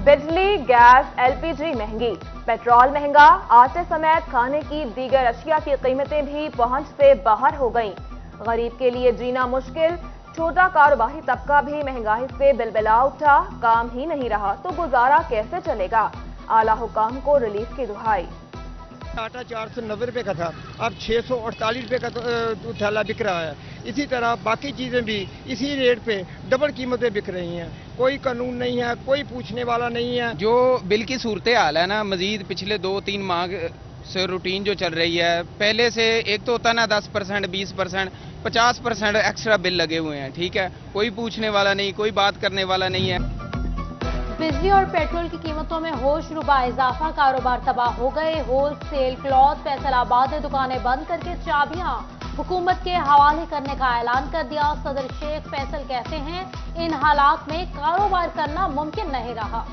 बिजली, gas, LPG महंगी, petrol महंगा, आटे समेत खाने की दीगर अशिया की कीमतें भी पहुंच से बाहर हो गईं। गरीब के लिए जीना मुश्किल, छोटा कारोबारी तबका भी महंगाई से बिलबिला उठा, काम ही नहीं रहा तो गुजारा कैसे चलेगा? आला हुकाम को रिलीफ की दुहाई। आटा 490 रुपए का था, अब 648 रुपए का थैला बिक रहा है। इसी तरह बाकी चीज़ें भी इसी रेट पे डबल कीमतें बिक रही हैं। कोई कानून नहीं है, कोई पूछने वाला नहीं है। जो बिल की सूरत हाल है ना, मजीद पिछले 2-3 माह से रूटीन जो चल रही है, पहले से एक तो होता ना 10%, 20%, 50% एक्स्ट्रा बिल लगे हुए हैं। ठीक है, कोई पूछने वाला नहीं, कोई बात करने वाला नहीं है। बिजली और पेट्रोल की कीमतों में होशरुबा इजाफा, कारोबार तबाह हो गए। होलसेल क्लॉथ फैसलाबाद ने दुकानें बंद करके चाबियां हुकूमत के हवाले करने का ऐलान कर दिया। सदर शेख फैसल कहते हैं, इन हालात में कारोबार करना मुमकिन नहीं रहा।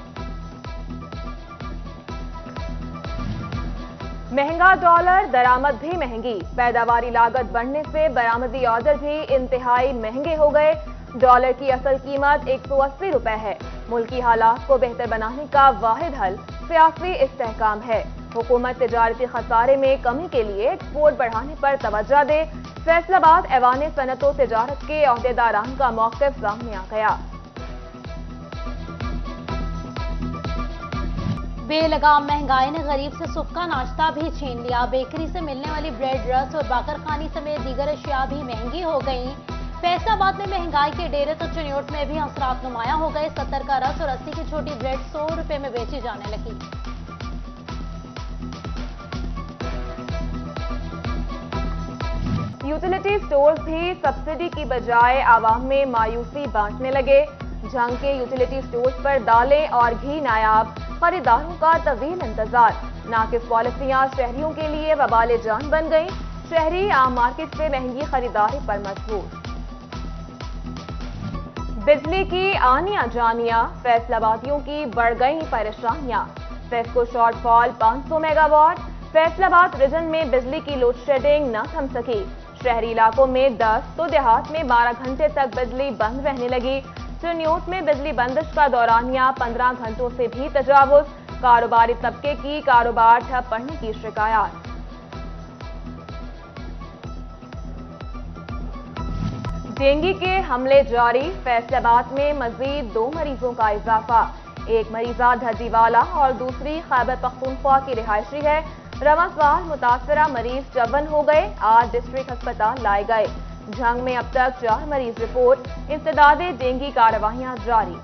महंगा डॉलर, दरामद भी महंगी, पैदावारी लागत बढ़ने से बरामदी ऑर्डर भी इंतहाई महंगे हो गए। डॉलर की असल कीमत 180 रुपए है। मुल्की हालात को बेहतर बनाने का वाहिद हल सियासी इस्तेहकाम है। हुकूमत तिजारती खसारे में कमी के लिए एक्सपोर्ट बढ़ाने पर तवज्जो दे। फैसलाबाद ऐवान सनत व तिजारत के अहदेदारान का मौक़िफ़ सामने आ गया। बेलगाम महंगाई ने गरीब से सुबह का नाश्ता भी छीन लिया। बेकरी से मिलने वाली ब्रेड, रस और बाकरखानी समेत दीगर अशिया भी महंगी हो गईं। फैसलाबाद में महंगाई के डेरे तो चिन्योट में भी असरात नुमाया हो गए। 70 का रस और 80 की छोटी ब्रेड 100 रुपए में बेची जाने लगी। यूटिलिटी स्टोर्स भी सब्सिडी की बजाय आवाम में मायूसी बांटने लगे। जंग के यूटिलिटी स्टोर्स पर दालें और घी नायाब, खरीदारों का तवील इंतजार। नाकिस पॉलिसियां शहरियों के लिए वबाले जान बन गईं। शहरी आम मार्केट से महंगी खरीदारी पर मजबूर। बिजली की आनिया जानिया, फैसलाबादियों की बढ़ गई परेशानियां। FESCO shortfall 500 megawatt. Faisalabad region में बिजली की लोड शेडिंग न थम सकी। शहरी इलाकों में 10 तो देहात में 12 घंटे तक बिजली बंद रहने लगी। चिन्योट में बिजली बंदिश का दौरानिया 15 घंटों से भी तजावुज। कारोबारी तबके की कारोबार ठप पड़ने की शिकायत। डेंगू के हमले जारी। फैसलाबाद में मजीद 2 मरीजों का इजाफा। एक मरीजा धजीवाला और दूसरी खैबर पख्तूनख्वा की रिहायशी है। रमसवाल मुतासरा मरीज जबन हो गए, आज डिस्ट्रिक्ट अस्पताल लाए गए। जंग में अब तक 4 मरीज रिपोर्ट। इंसदादे डेंगू कार्रवाइयां जारी।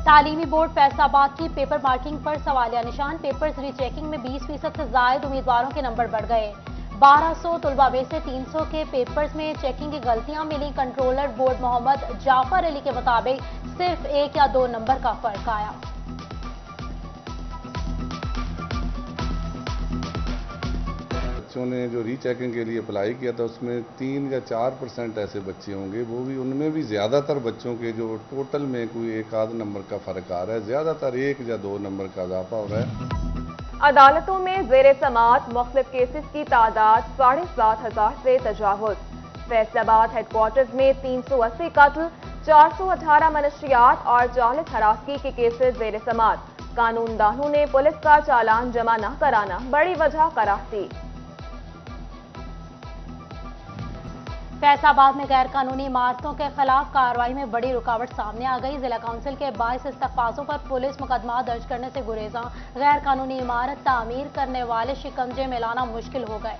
तालीमी बोर्ड फैसलाबाद की पेपर मार्किंग पर सवालिया निशान। पेपर्स रीचेकिंग में 20% से ज्यादा उम्मीदवारों के नंबर बढ़ गए। 1200 तलबा में से 300 के पेपर्स में चेकिंग की गलतियां मिली। कंट्रोलर बोर्ड मोहम्मद जाफर अली के मुताबिक सिर्फ 1 या 2 नंबर का फर्क आया। बच्चों ने जो रीचेकिंग के लिए अप्लाई किया था उसमें 3 या 4% ऐसे बच्चे होंगे, वो भी उनमें भी ज़्यादातर बच्चों के जो टोटल में कोई 1 आध नंबर का फ़र्क आ रहा है, ज़्यादातर 1 या 2 नंबर का इजाफा हो रहा है। अदालतों में ज़ेरे समाअत मुख्तलिफ केसेस की तादाद 7,500 से तजावुज। फैसलाबाद हेडक्वार्टर्स में 380 कत्ल, 418 मनशियात और 40 हरासगी के केसेस ज़ेरे समाअत। कानूनदानों ने पुलिस का चालान जमा न कराना बड़ी वजह करार दी। फैसलाबाद में गैर कानूनी इमारतों के खिलाफ कार्रवाई में बड़ी रुकावट सामने आ गई। जिला काउंसिल के 22 इस्तफाजों पर पुलिस मुकदमा दर्ज करने से गुरेजा। गैर कानूनी इमारत तामीर करने वाले शिकंजे में लाना मुश्किल हो गए।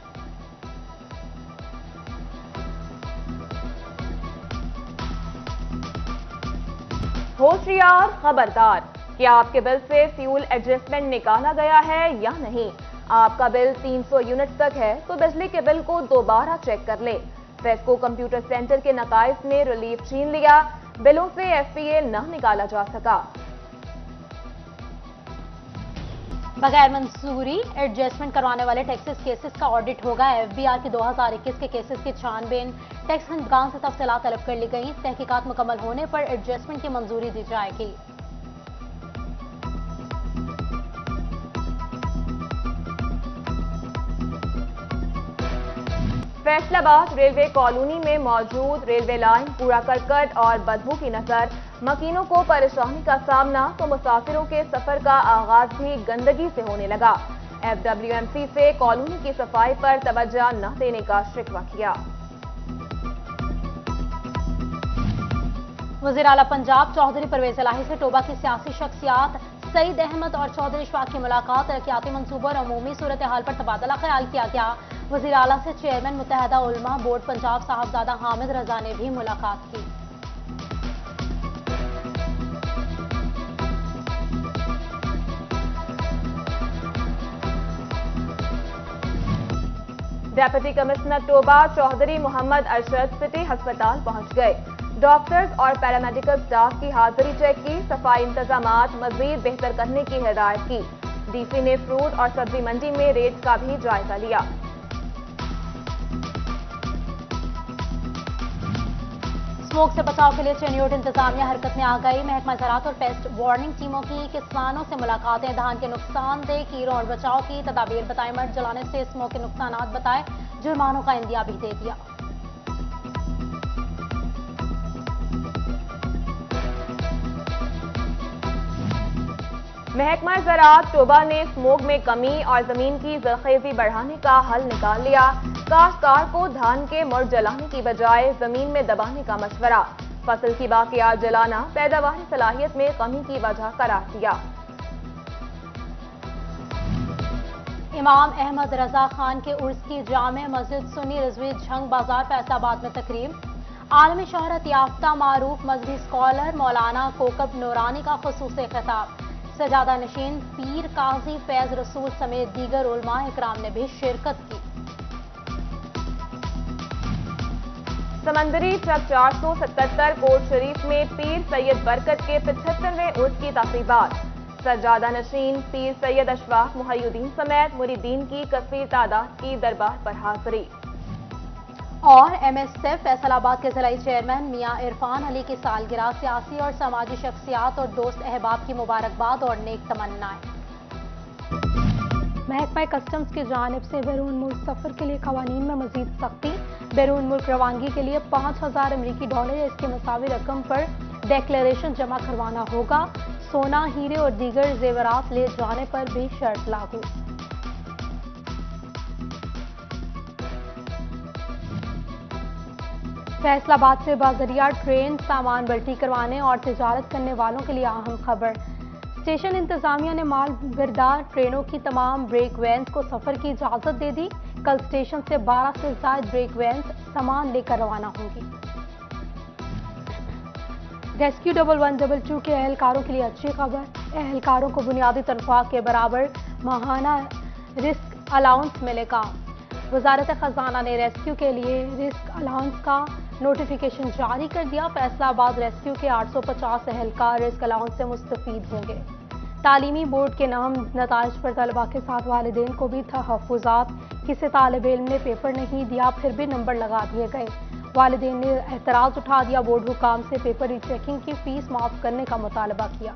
होशियार, खबरदार, क्या आपके बिल से फ्यूल एडजस्टमेंट निकाला गया है या नहीं? आपका बिल 300 यूनिट तक है तो बिजली के बिल को दोबारा चेक कर ले। फेस्को कंप्यूटर सेंटर के नकाइस ने रिलीफ छीन लिया। बिलों से FPA न निकाला जा सका। बगैर मंजूरी एडजस्टमेंट करवाने वाले टैक्सेस केसेस का ऑडिट होगा। FBR के 2021 के केसेस की छानबीन टैक्स खंडगान से तफसीलात तलब कर ली गई। तहकीकात मुकम्मल होने पर एडजस्टमेंट की मंजूरी दी जाएगी। फैसला आबाद रेलवे कॉलोनी में मौजूद रेलवे लाइन कूड़ा करकट और बदबू की नजर मकीनों को परेशानी का सामना तो मुसाफिरों के सफर का आगाज भी गंदगी से होने लगा। FWMC से कॉलोनी की सफाई पर तवज्जो न देने का शिकवा किया। वज़ीर आला पंजाब चौधरी परवेज इलाही से टोबा की सियासी शख्सियात सईद अहमद और चौधरी इशफाक की मुलाकात, तरक्याती मंसूबों और अमूमी सूरत हाल पर तबादला ख्याल किया गया। वज़ीर आला से चेयरमैन मुत्तहदा उलमा बोर्ड पंजाब साहबजादा हामिद रजा ने भी मुलाकात की। Deputy commissioner Toba Chaudhry Muhammad Arshad city अस्पताल पहुंच गए। डॉक्टर्स और पैरामेडिकल स्टाफ की हाजिरी चेक की, सफाई इंतजामात मजीद बेहतर करने की हिदायत की। डीसी ने फ्रूट और सब्जी मंडी में रेट का भी जायजा लिया। स्मोक से बचाव के लिए चेन्योट इंतजामिया हरकत में आ गई। महकमा ज़राअत और पेस्ट वार्निंग टीमों की किसानों से मुलाकातें, धान के नुकसानदेह कीड़ों और बचाव की तदाबीर बताएं। मर्द जलाने से स्मोक के नुकसानात बताए, जुर्मानों का इंदिया भी दे दिया। महकमा ज़राअत टोबा ने स्मोक में कमी और जमीन की ज़रखेज़ी बढ़ाने का हल निकाल लिया। काश्तकार को धान के मुर्द जलाने की बजाय जमीन में दबाने का मशवरा। फसल की बाकियात जलाना पैदावारी सलाहियत में कमी की वजह करार दिया। इमाम अहमद रजा खान के उर्स की जामे मस्जिद सुन्नी रिजवी झंग बाजार फैसलाबाद में तकरीब। आलमी शोहरत याफ्ता मारूफ मजहबी स्कॉलर मौलाना कोकब नूरानी का खुसूसी खिताब। सजादा नशीन पीर काजी फैज रसूल समेत दीगर उलमा इकराम ने भी शिरकत की। समंदरी ट्रक 477 कोट शरीफ में पीर सैयद बरकत के 75वें उर्स की तक़रीबात। सजादा नशीन पीर सैयद अशफाक मुहय्युद्दीन समेत मुरीदीन की कसीर तादाद की दरबार पर हाजिरी। और MSF फैसलाबाद के जिला चेयरमैन मियां इरफान अली की सालगिरह, सियासी और समाजी शख्सियात और दोस्त अहबाब की मुबारकबाद और नेक तमन्नाएं। महकमा कस्टम्स की जानिब से बैरून मुल्क सफर के लिए कवानीन में मजीद सख्ती। बैरून मुल्क रवानगी के लिए $5000 अमरीकी या इसके मुसावी रकम पर डिक्लेरेशन जमा करवाना होगा। सोना, हीरे और दीगर जेवरात ले जाने पर भी शर्त लागू। फैसलाबाद से बाजरिया ट्रेन सामान बल्टी करवाने और तिजारत करने वालों के लिए अहम खबर। स्टेशन इंतजामिया ने माल बरदार ट्रेनों की तमाम ब्रेक वैन्स को सफर की इजाजत दे दी। कल स्टेशन से 12 से ज्यादा ब्रेक वैन्स सामान लेकर रवाना होंगी। रेस्क्यू 1122 के एहलकारों के लिए अच्छी खबर। एहलकारों को बुनियादी तनख्वाह के बराबर माहाना रिस्क अलाउंस मिलेगा। वजारत खजाना ने रेस्क्यू के लिए रिस्क अलाउंस का नोटिफिकेशन जारी कर दिया। फैसलाबाद रेस्क्यू के 850 एहलकार रिस्क अलाउंस से मुस्तफीद होंगे। तालीमी बोर्ड के नाम नताइज पर तलबा के साथ वालिदैन को भी तहफ़्फ़ुज़ात। किसी तालिब इल्म ने पेपर नहीं दिया फिर भी नंबर लगा दिए गए। वालिदैन ने एतराज़ उठा दिया। बोर्ड हुकाम से पेपर रीचेकिंग की फीस माफ करने का मुतालबा किया।